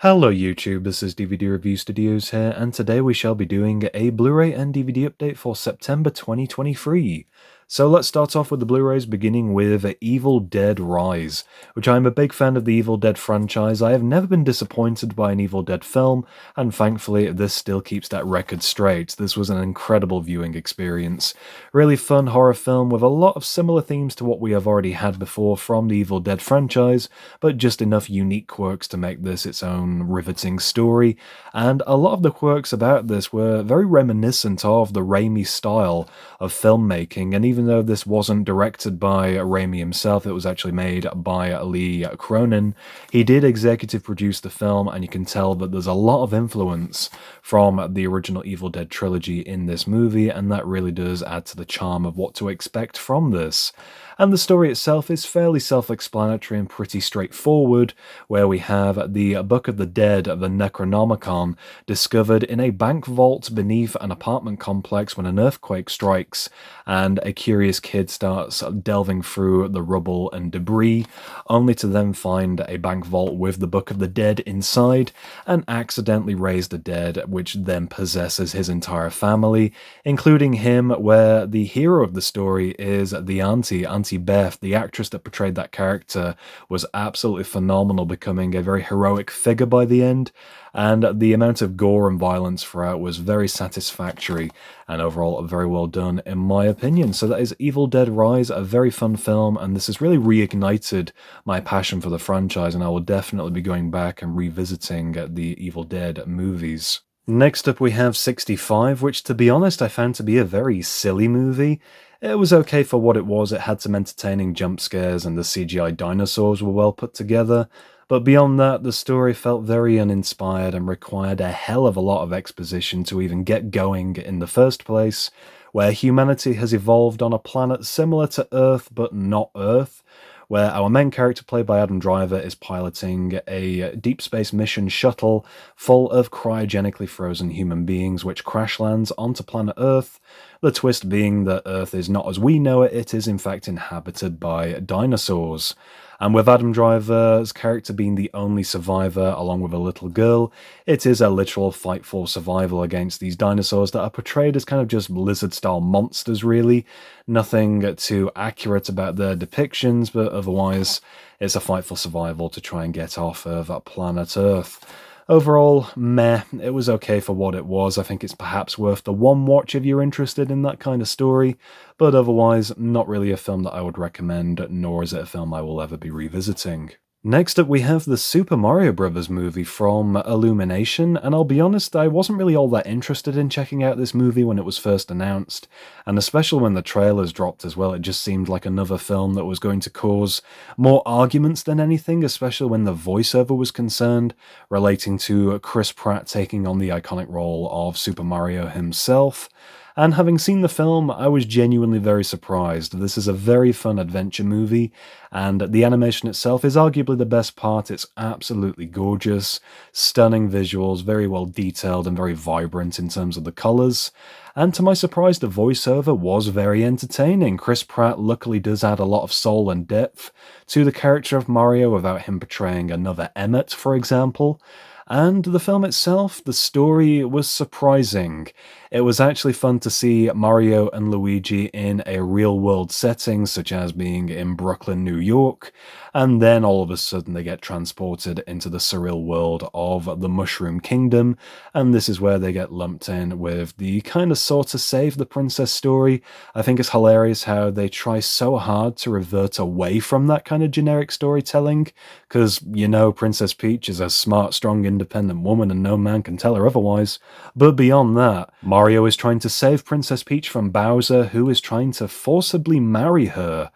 Hello YouTube, this is DVD Review Studios here, and today we shall be doing a Blu-ray and DVD update for September 2023. So let's start off with the Blu-rays, beginning with Evil Dead Rise, which I'm a big fan of the Evil Dead franchise. I have never been disappointed by an Evil Dead film, and thankfully this still keeps that record straight. This was an incredible viewing experience. Really fun horror film with a lot of similar themes to what we have already had before from the Evil Dead franchise, but just enough unique quirks to make this its own riveting story, and a lot of the quirks about this were very reminiscent of the Raimi style of filmmaking, and even though this wasn't directed by Raimi himself, it was actually made by Lee Cronin, he did executive produce the film, and you can tell that there's a lot of influence from the original Evil Dead trilogy in this movie, and that really does add to the charm of what to expect from this. And the story itself is fairly self-explanatory and pretty straightforward, where we have the Book of the Dead, the Necronomicon, discovered in a bank vault beneath an apartment complex when an earthquake strikes, and a curious kid starts delving through the rubble and debris, only to then find a bank vault with the Book of the Dead inside, and accidentally raise the dead, which then possesses his entire family, including him, where the hero of the story is the Auntie Beth. The actress that portrayed that character was absolutely phenomenal, becoming a very heroic figure by the end, and the amount of gore and violence throughout was very satisfactory, and overall very well done in my opinion. So that is Evil Dead Rise, a very fun film, and this has really reignited my passion for the franchise, and I will definitely be going back and revisiting the Evil Dead movies. Next up we have 65, which to be honest I found to be a very silly movie. It was okay for what it was. It had some entertaining jump scares and the CGI dinosaurs were well put together, but beyond that the story felt very uninspired and required a hell of a lot of exposition to even get going in the first place, where humanity has evolved on a planet similar to Earth but not Earth, where our main character, played by Adam Driver, is piloting a deep space mission shuttle full of cryogenically frozen human beings which crash lands onto planet Earth, the twist being that Earth is not as we know it, it is in fact inhabited by dinosaurs. And with Adam Driver's character being the only survivor, along with a little girl, it is a literal fight for survival against these dinosaurs that are portrayed as kind of just lizard-style monsters, really. Nothing too accurate about their depictions, but otherwise it's a fight for survival to try and get off of planet Earth. Overall, meh, it was okay for what it was. I think it's perhaps worth the one watch if you're interested in that kind of story, but otherwise, not really a film that I would recommend, nor is it a film I will ever be revisiting. Next up we have the Super Mario Bros. Movie from Illumination, and I'll be honest, I wasn't really all that interested in checking out this movie when it was first announced, and especially when the trailers dropped as well. It just seemed like another film that was going to cause more arguments than anything, especially when the voiceover was concerned, relating to Chris Pratt taking on the iconic role of Super Mario himself. And having seen the film, I was genuinely very surprised. This is a very fun adventure movie, and the animation itself is arguably the best part. It's absolutely gorgeous, stunning visuals, very well detailed and very vibrant in terms of the colours. And to my surprise, the voiceover was very entertaining. Chris Pratt luckily does add a lot of soul and depth to the character of Mario without him portraying another Emmett, for example. And the film itself, the story was surprising. It was actually fun to see Mario and Luigi in a real-world setting, such as being in Brooklyn, New York, and then all of a sudden they get transported into the surreal world of the Mushroom Kingdom, and this is where they get lumped in with the kind of sort of save the princess story. I think it's hilarious how they try so hard to revert away from that kind of generic storytelling, because, you know, Princess Peach is a smart, strong, independent woman and no man can tell her otherwise. But beyond that, Mario is trying to save Princess Peach from Bowser, who is trying to forcibly marry her.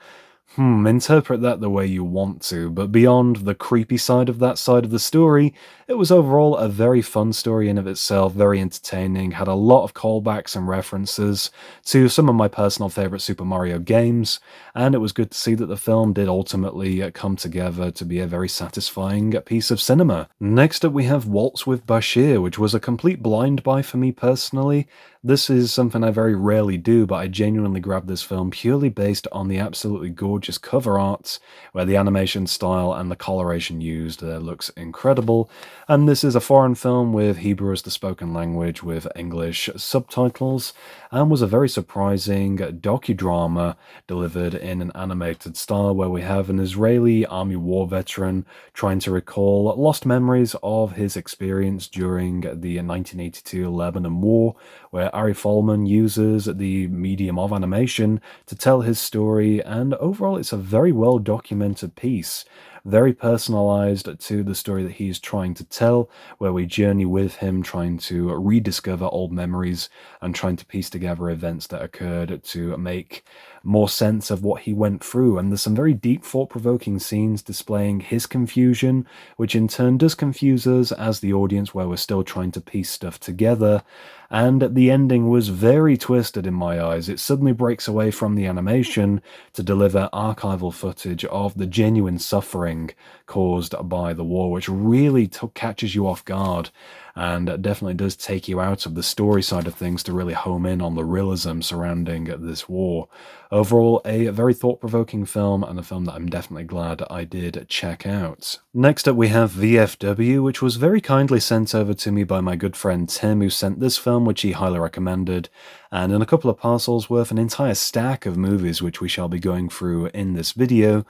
Interpret that the way you want to, but beyond the creepy side of that side of the story, it was overall a very fun story in of itself, very entertaining, had a lot of callbacks and references to some of my personal favourite Super Mario games, and it was good to see that the film did ultimately come together to be a very satisfying piece of cinema. Next up we have Waltz with Bashir, which was a complete blind buy for me personally. This is something I very rarely do, but I genuinely grabbed this film purely based on the absolutely gorgeous cover art, where the animation style and the coloration used looks incredible. And this is a foreign film with Hebrew as the spoken language with English subtitles, and was a very surprising docudrama delivered in an animated style where we have an Israeli army war veteran trying to recall lost memories of his experience during the 1982 Lebanon War, where Ari Folman uses the medium of animation to tell his story, and overall it's a very well documented piece, very personalized to the story that he's trying to tell, where we journey with him trying to rediscover old memories and trying to piece together events that occurred to make more sense of what he went through. And there's some very deep, thought-provoking scenes displaying his confusion, which in turn does confuse us as the audience, where we're still trying to piece stuff together. And the ending was very twisted in my eyes. It suddenly breaks away from the animation to deliver archival footage of the genuine suffering caused by the war, which really catches you off guard and definitely does take you out of the story side of things to really home in on the realism surrounding this war. Overall, a very thought-provoking film, and a film that I'm definitely glad I did check out. Next up we have VFW, which was very kindly sent over to me by my good friend Tim, who sent this film, which he highly recommended, and in a couple of parcels worth an entire stack of movies which we shall be going through in this video.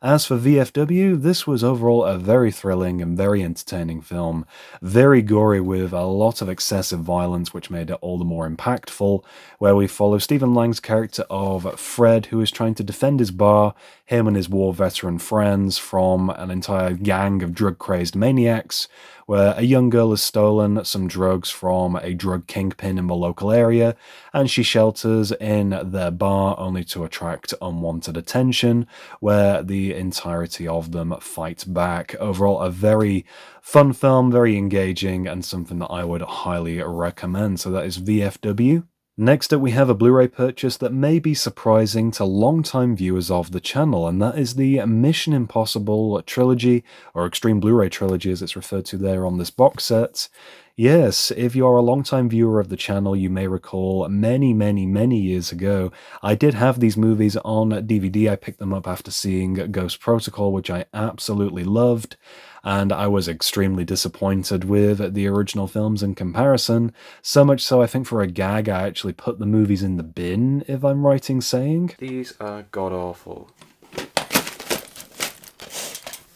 As for VFW, this was overall a very thrilling and very entertaining film, very gory with a lot of excessive violence which made it all the more impactful, where we follow Stephen Lang's character of Fred, who is trying to defend his bar, him and his war veteran friends, from an entire gang of drug-crazed maniacs, where a young girl has stolen some drugs from a drug kingpin in the local area, and she shelters in their bar only to attract unwanted attention, where the entirety of them fight back. Overall, a very fun film, very engaging, and something that I would highly recommend. So that is VFW. Next up we have a Blu-ray purchase that may be surprising to long-time viewers of the channel, and that is the Mission Impossible Trilogy, or Extreme Blu-ray Trilogy as it's referred to there on this box set. Yes, if you are a long-time viewer of the channel, you may recall many years ago, I did have these movies on DVD. I picked them up after seeing Ghost Protocol, which I absolutely loved, and I was extremely disappointed with the original films in comparison. So much so, I think for a gag, I actually put the movies in the bin, if I'm right in saying. These are god-awful.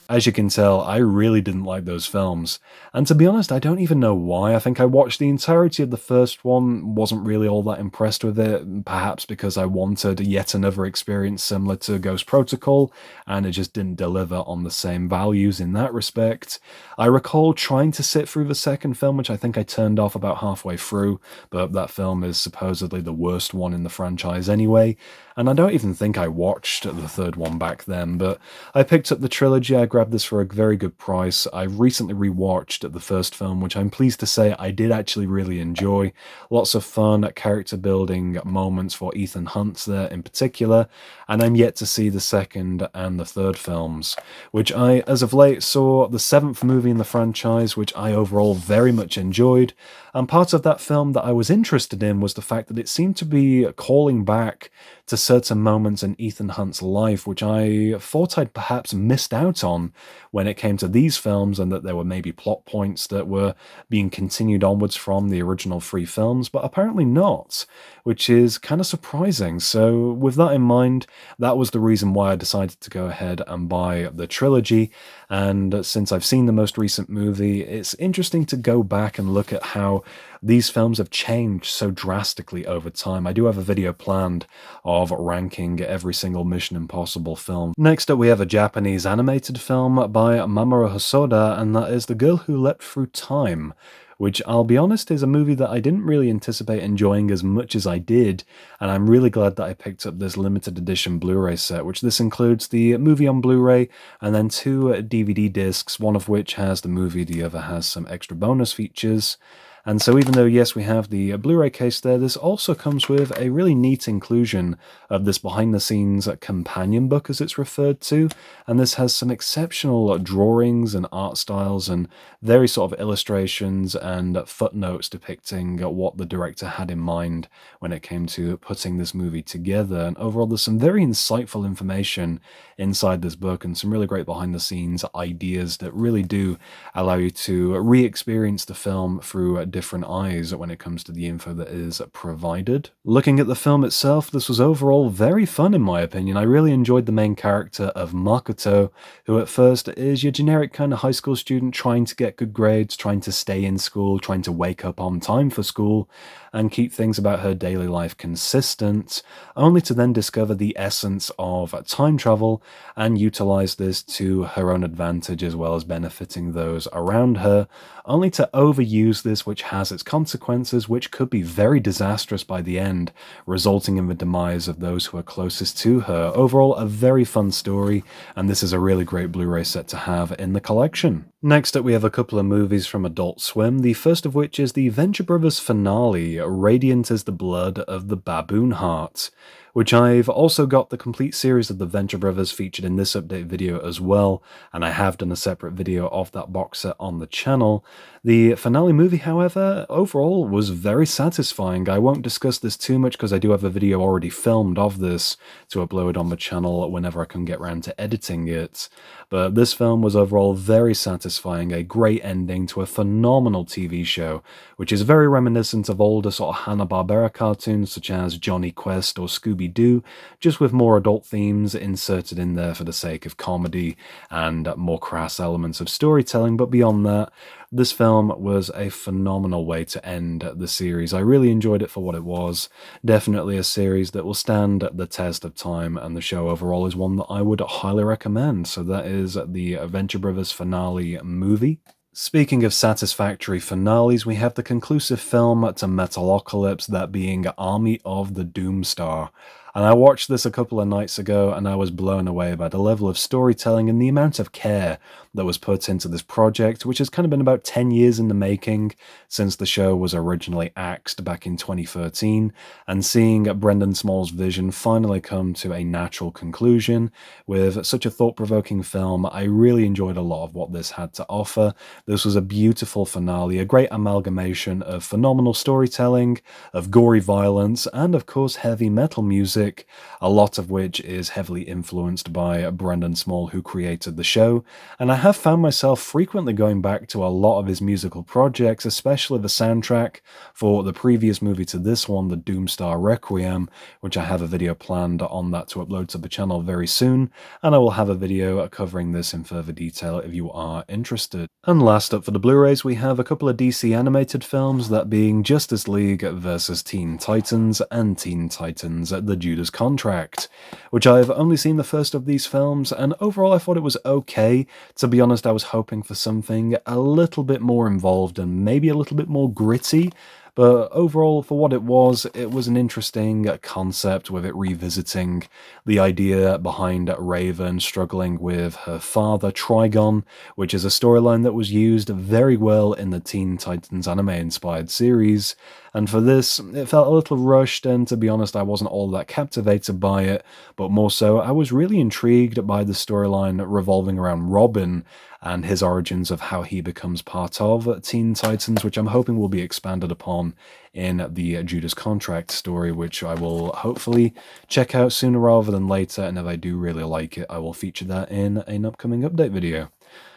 As you can tell, I really didn't like those films. And to be honest, I don't even know why. I think I watched the entirety of the first one, wasn't really all that impressed with it, perhaps because I wanted yet another experience similar to Ghost Protocol, and it just didn't deliver on the same values in that respect. I recall trying to sit through the second film, which I think I turned off about halfway through, but that film is supposedly the worst one in the franchise anyway, and I don't even think I watched the third one back then, but I picked up the trilogy. I grabbed this for a very good price. I recently rewatched the first film, which I'm pleased to say I did actually really enjoy. Lots of fun character building moments for Ethan Hunt there in particular, and I'm yet to see the second and the third films, which I, as of late, saw the seventh movie in the franchise, which I overall very much enjoyed, and part of that film that I was interested in was the fact that it seemed to be calling back to certain moments in Ethan Hunt's life, which I thought I'd perhaps missed out on when it came to these films, and that there were maybe plot points that were being continued onwards from the original three films, but apparently not, which is kind of surprising. So with that in mind, that was the reason why I decided to go ahead and buy the trilogy, and since I've seen the most recent movie, it's interesting to go back and look at how these films have changed so drastically over time. I do have a video planned of ranking every single Mission Impossible film. Next up we have a Japanese animated film by Mamoru Hosoda, and that is The Girl Who Leapt Through Time, which I'll be honest is a movie that I didn't really anticipate enjoying as much as I did, and I'm really glad that I picked up this limited edition Blu-ray set, which this includes the movie on Blu-ray and then two DVD discs, one of which has the movie, the other has some extra bonus features. And so even though, yes, we have the Blu-ray case there, this also comes with a really neat inclusion of this behind-the-scenes companion book, as it's referred to, and this has some exceptional drawings and art styles and very sort of illustrations and footnotes depicting what the director had in mind when it came to putting this movie together. And overall, there's some very insightful information inside this book and some really great behind-the-scenes ideas that really do allow you to re-experience the film through different eyes when it comes to the info that is provided. Looking at the film itself, this was overall very fun in my opinion. I really enjoyed the main character of Makoto, who at first is your generic kind of high school student trying to get good grades, trying to stay in school, trying to wake up on time for school, and keep things about her daily life consistent, only to then discover the essence of time travel and utilize this to her own advantage as well as benefiting those around her, only to overuse this, which has its consequences, which could be very disastrous by the end, resulting in the demise of those who are closest to her. Overall, a very fun story, and this is a really great Blu-ray set to have in the collection. Next up, we have a couple of movies from Adult Swim, the first of which is the Venture Brothers finale, Radiant as the Blood of the Baboon Heart, which I've also got the complete series of the Venture Brothers featured in this update video as well, and I have done a separate video of that box set on the channel. The finale movie, however, overall was very satisfying. I won't discuss this too much because I do have a video already filmed of this to upload on the channel whenever I can get around to editing it. But this film was overall very satisfying, a great ending to a phenomenal TV show, which is very reminiscent of older sort of Hanna-Barbera cartoons such as Johnny Quest or Scooby-Doo, just with more adult themes inserted in there for the sake of comedy and more crass elements of storytelling. But beyond that, this film was a phenomenal way to end the series. I really enjoyed it for what it was. Definitely a series that will stand the test of time, and the show overall is one that I would highly recommend. So that is the Venture Brothers finale movie. Speaking of satisfactory finales, we have the conclusive film to Metalocalypse, that being Army of the Doomstar. And I watched this a couple of nights ago and I was blown away by the level of storytelling and the amount of care that was put into this project, which has kind of been about 10 years in the making since the show was originally axed back in 2013, and seeing Brendan Small's vision finally come to a natural conclusion with such a thought-provoking film. I really enjoyed a lot of what this had to offer. This was a beautiful finale, a great amalgamation of phenomenal storytelling, of gory violence, and of course heavy metal music, a lot of which is heavily influenced by Brendan Small, who created the show, and I have found myself frequently going back to a lot of his musical projects, especially the soundtrack for the previous movie to this one, the Doomstar Requiem, which I have a video planned on that to upload to the channel very soon, and I will have a video covering this in further detail if you are interested. And last up for the Blu-rays, we have a couple of DC animated films, that being Justice League vs Teen Titans and Teen Titans The Judas Contract, which I've only seen the first of these films, and overall I thought it was okay. To be honest, I was hoping for something a little bit more involved and maybe a little bit more gritty, but overall, for what it was an interesting concept, with it revisiting the idea behind Raven struggling with her father, Trigon, which is a storyline that was used very well in the Teen Titans anime-inspired series. And for this, it felt a little rushed, and to be honest, I wasn't all that captivated by it, but more so, I was really intrigued by the storyline revolving around Robin and his origins of how he becomes part of Teen Titans, which I'm hoping will be expanded upon in the Judas Contract story, which I will hopefully check out sooner rather than later, and if I do really like it, I will feature that in an upcoming update video.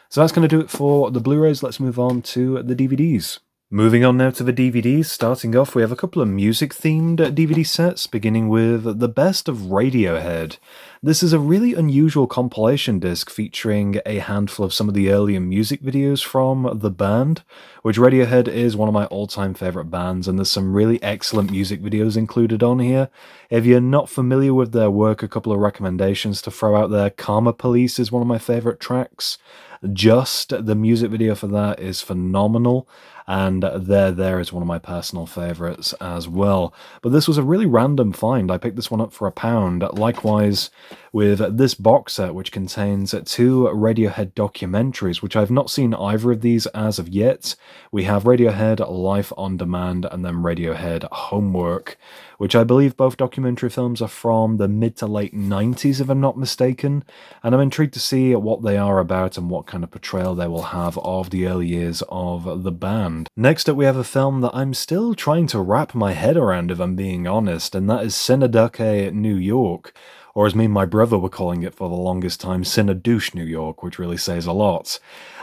So that's going to do it for the Blu-rays. Let's move on to the DVDs. Moving on now to the DVDs, starting off we have a couple of music-themed DVD sets, beginning with The Best of Radiohead. This is a really unusual compilation disc featuring a handful of some of the earlier music videos from the band, which Radiohead is one of my all-time favourite bands, and there's some really excellent music videos included on here. If you're not familiar with their work, a couple of recommendations to throw out there: Karma Police is one of my favourite tracks. Just the music video for that is phenomenal, and There is one of my personal favorites as well. But this was a really random find. I picked this one up for £1. Likewise with this box set, which contains 2 Radiohead documentaries, which I've not seen either of these as of yet. We have Radiohead Life on Demand and then Radiohead Homework, which I believe both documentary films are from the mid to late 90s, if I'm not mistaken, and I'm intrigued to see what they are about and what kind of portrayal they will have of the early years of the band. Next up, we have a film that I'm still trying to wrap my head around, if I'm being honest, and that is Senaduke, New York, or as me and my brother were calling it for the longest time, Senaduke, New York, which really says a lot.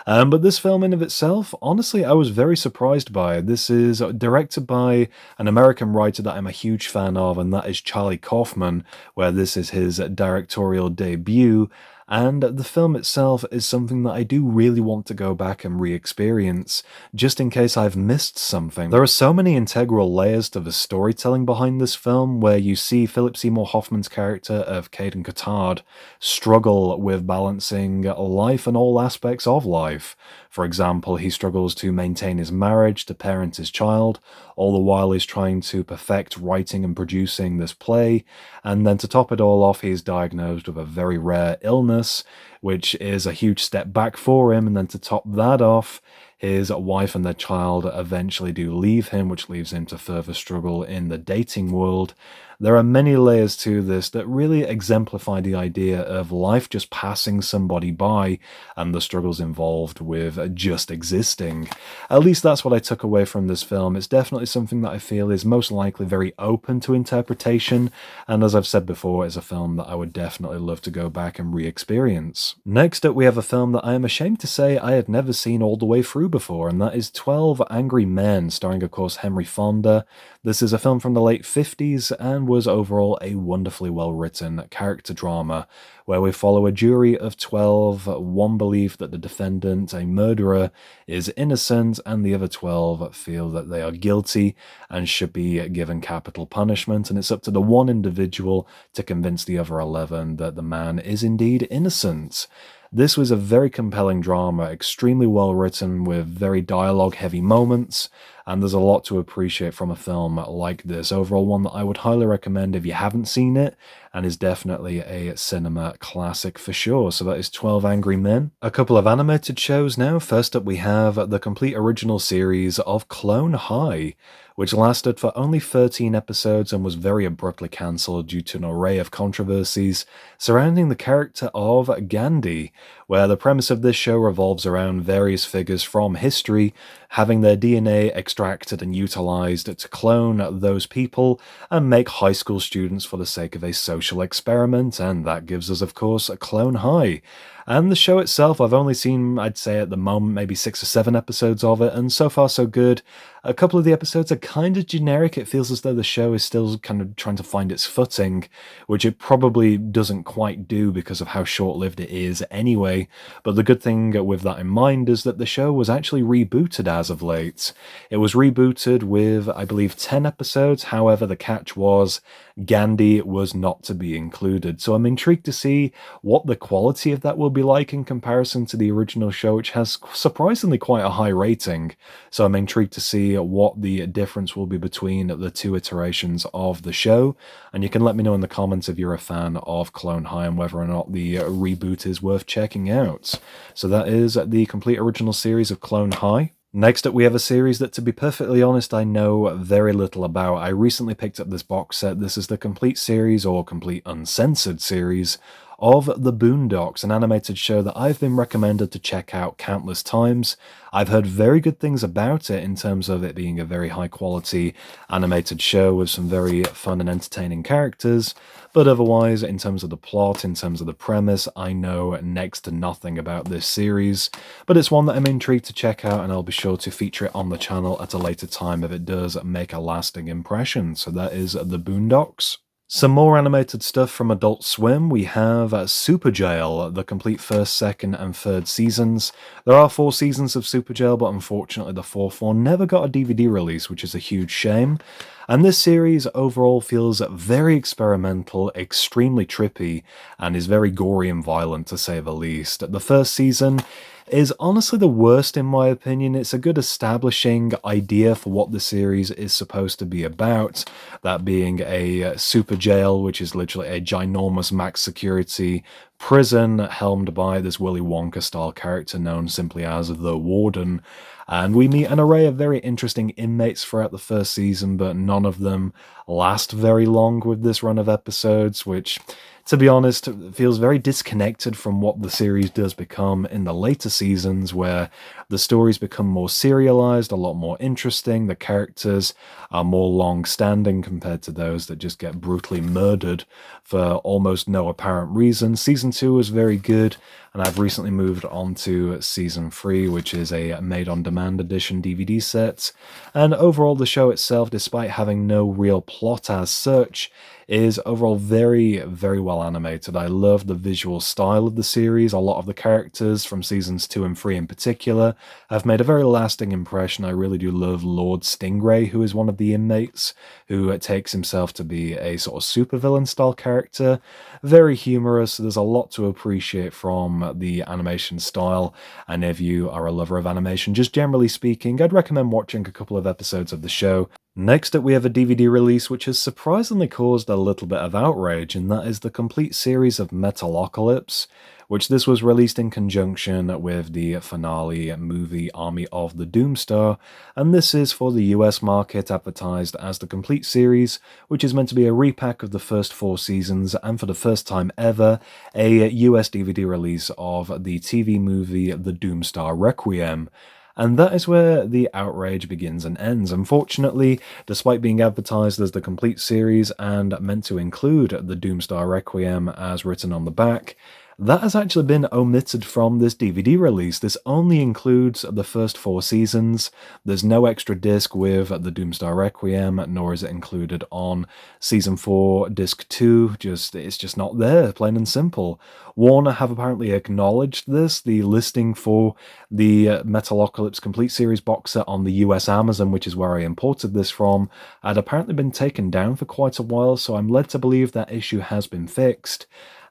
But this film in of itself, honestly, I was very surprised by. This is directed by an American writer that I'm a huge fan of, and that is Charlie Kaufman, where this is his directorial debut. And the film itself is something that I do really want to go back and re-experience, just in case I've missed something. There are so many integral layers to the storytelling behind this film, where you see Philip Seymour Hoffman's character of Caden Cotard struggle with balancing life and all aspects of life. For example, he struggles to maintain his marriage, to parent his child, all the while he's trying to perfect writing and producing this play, and then to top it all off, he's diagnosed with a very rare illness, which is a huge step back for him, and then to top that off, his wife and their child eventually do leave him, which leaves him to further struggle in the dating world. There are many layers to this that really exemplify the idea of life just passing somebody by and the struggles involved with just existing. At least that's what I took away from this film. It's definitely something that I feel is most likely very open to interpretation, and as I've said before, is a film that I would definitely love to go back and re-experience. Next up, we have a film that I am ashamed to say I had never seen all the way through before, and that is 12 Angry Men, starring of course Henry Fonda. This is a film from the late 50s and was overall a wonderfully well-written character drama, where we follow a jury of 12, one believe that the defendant, a murderer, is innocent, and the other 12 feel that they are guilty and should be given capital punishment, and it's up to the one individual to convince the other 11 that the man is indeed innocent. This was a very compelling drama, extremely well written, with very dialogue-heavy moments, and there's a lot to appreciate from a film like this. Overall, one that I would highly recommend if you haven't seen it, and is definitely a cinema classic for sure. So that is 12 Angry Men. A couple of animated shows now. First up, we have the complete original series of Clone High, which lasted for only 13 episodes and was very abruptly cancelled due to an array of controversies surrounding the character of Gandhi, where the premise of this show revolves around various figures from history having their DNA extracted and utilized to clone those people and make high school students for the sake of a social experiment, and that gives us, of course, Clone High. And the show itself, I've only seen, I'd say at the moment, maybe 6 or 7 episodes of it, and so far so good. A couple of the episodes are kind of generic. It feels as though the show is still kind of trying to find its footing, which it probably doesn't quite do because of how short-lived it is anyway. But the good thing with that in mind is that the show was actually rebooted as of late. It was rebooted with, I believe, 10 episodes. However, the catch was Gandhi was not to be included. So I'm intrigued to see what the quality of that will be like in comparison to the original show, which has surprisingly quite a high rating. So I'm intrigued to see what the difference will be between the 2 iterations of the show. And you can let me know in the comments if you're a fan of Clone High and whether or not the reboot is worth checking out. So that is the complete original series of Clone High. Next up, we have a series that, to be perfectly honest, I know very little about. I recently picked up this box set. This is the complete series, or complete uncensored series, of The Boondocks, an animated show that I've been recommended to check out countless times. I've heard very good things about it in terms of it being a very high quality animated show with some very fun and entertaining characters, but otherwise, in terms of the plot, in terms of the premise, I know next to nothing about this series, but it's one that I'm intrigued to check out, and I'll be sure to feature it on the channel at a later time if it does make a lasting impression. So that is The Boondocks. Some more animated stuff from Adult Swim. We have Superjail, the complete first, second, and third seasons. There are 4 seasons of Superjail, but unfortunately the 4th one never got a DVD release, which is a huge shame. And this series overall feels very experimental, extremely trippy, and is very gory and violent to say the least. The first season is honestly the worst in my opinion. It's a good establishing idea for what the series is supposed to be about, that being a super jail, which is literally a ginormous max security prison helmed by this Willy Wonka style character known simply as the Warden. And we meet an array of very interesting inmates throughout the first season, but none of them last very long with this run of episodes, which, to be honest, feels very disconnected from what the series does become in the later seasons, where the stories become more serialized, a lot more interesting, the characters are more long-standing compared to those that just get brutally murdered for almost no apparent reason. Season 2 was very good, and I've recently moved on to Season 3, which is a made-on-demand edition DVD set. And overall, the show itself, despite having no real plot as such, is overall very, very well animated. I love the visual style of the series. A lot of the characters from seasons 2 and 3 in particular have made a very lasting impression. I really do love Lord Stingray, who is one of the inmates, who takes himself to be a sort of supervillain style character. Very humorous. There's a lot to appreciate from the animation style, and if you are a lover of animation, just generally speaking, I'd recommend watching a couple of episodes of the show. Next up, we have a DVD release which has surprisingly caused a little bit of outrage, and that is the complete series of Metalocalypse, which this was released in conjunction with the finale movie Army of the Doomstar, and this is for the US market, advertised as the complete series, which is meant to be a repack of the first 4 seasons, and for the first time ever, a US DVD release of the TV movie The Doomstar Requiem. And that is where the outrage begins and ends. Unfortunately, despite being advertised as the complete series and meant to include the Doomstar Requiem as written on the back, that has actually been omitted from this DVD release. This only includes the first 4 seasons. There's no extra disc with the Doomstar Requiem, nor is it included on Season 4, Disc 2. It's just not there, plain and simple. Warner have apparently acknowledged this. The listing for the Metalocalypse Complete Series box set on the US Amazon, which is where I imported this from, had apparently been taken down for quite a while, so I'm led to believe that issue has been fixed.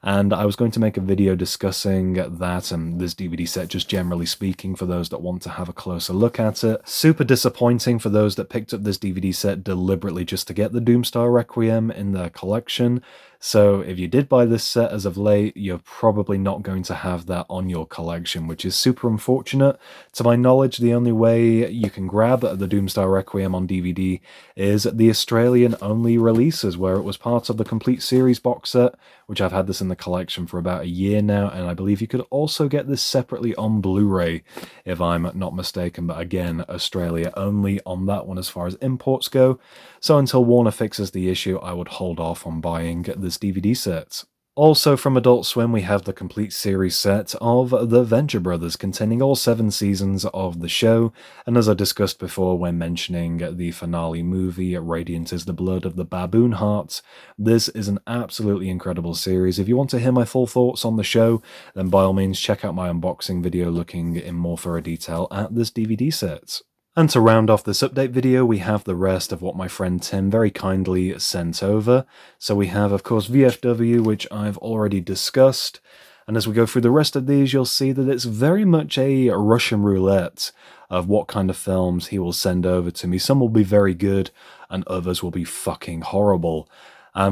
And I was going to make a video discussing that and this DVD set, just generally speaking, for those that want to have a closer look at it. Super disappointing for those that picked up this DVD set deliberately just to get the Doomstar Requiem in their collection. So if you did buy this set as of late, you're probably not going to have that on your collection, which is super unfortunate. To my knowledge, the only way you can grab the Doomstar Requiem on DVD is the Australian-only releases, where it was part of the Complete Series box set, which I've had this in the collection for about a year now, and I believe you could also get this separately on Blu-ray, if I'm not mistaken, but again, Australia only on that one as far as imports go. So until Warner fixes the issue, I would hold off on buying this DVD set. Also from Adult Swim, we have the complete series set of The Venture Brothers, containing all 7 seasons of the show, and as I discussed before when mentioning the finale movie, Radiant is the Blood of the Baboon Heart, this is an absolutely incredible series. If you want to hear my full thoughts on the show, then by all means check out my unboxing video looking in more thorough detail at this DVD set. And to round off this update video, we have the rest of what my friend Tim very kindly sent over. So we have, of course, VFW, which I've already discussed. And as we go through the rest of these, you'll see that it's very much a Russian roulette of what kind of films he will send over to me. Some will be very good, and others will be fucking horrible.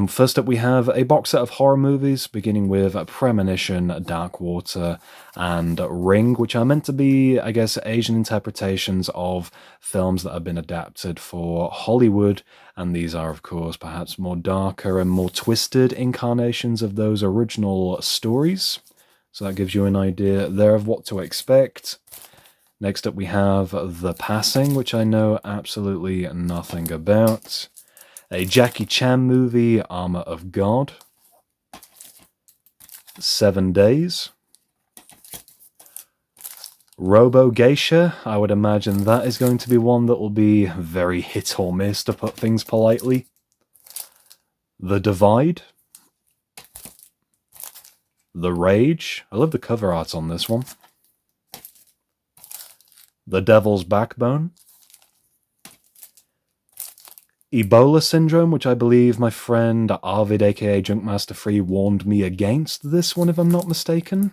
First up, we have a box set of horror movies, beginning with Premonition, Dark Water, and Ring, which are meant to be, I guess, Asian interpretations of films that have been adapted for Hollywood, and these are, of course, perhaps more darker and more twisted incarnations of those original stories. So that gives you an idea there of what to expect. Next up, we have The Passing, which I know absolutely nothing about. A Jackie Chan movie, Armor of God. 7 Days. Robo Geisha, I would imagine that is going to be one that will be very hit or miss, to put things politely. The Divide. The Rage. I love the cover art on this one. The Devil's Backbone. Ebola syndrome, which I believe my friend Arvid aka Junkmaster Free warned me against this one if I'm not mistaken.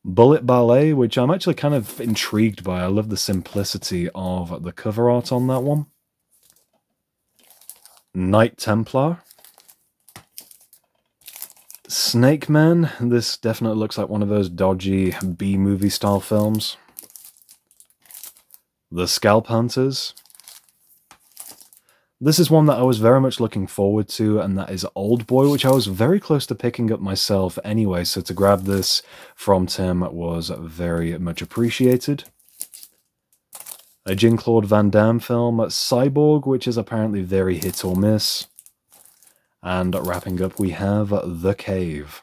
Bullet Ballet, which I'm actually kind of intrigued by. I love the simplicity of the cover art on that one. Knight Templar. Snake Man. This definitely looks like one of those dodgy B-movie style films. The Scalp Hunters. This is one that I was very much looking forward to, and that is Old Boy, which I was very close to picking up myself anyway, so to grab this from Tim was very much appreciated. A Jean-Claude Van Damme film, Cyborg, which is apparently very hit or miss. And wrapping up, we have The Cave.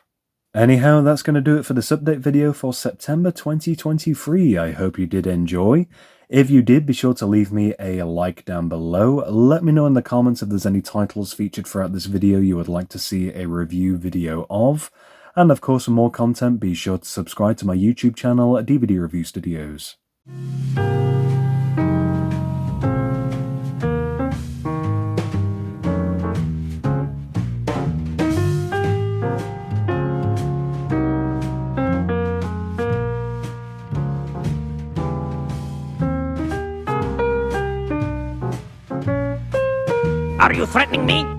Anyhow, that's going to do it for this update video for September 2023. I hope you did enjoy. If you did, be sure to leave me a like down below. Let me know in the comments if there's any titles featured throughout this video you would like to see a review video of. And of course, for more content, be sure to subscribe to my YouTube channel, DVD Review Studios. Are you threatening me?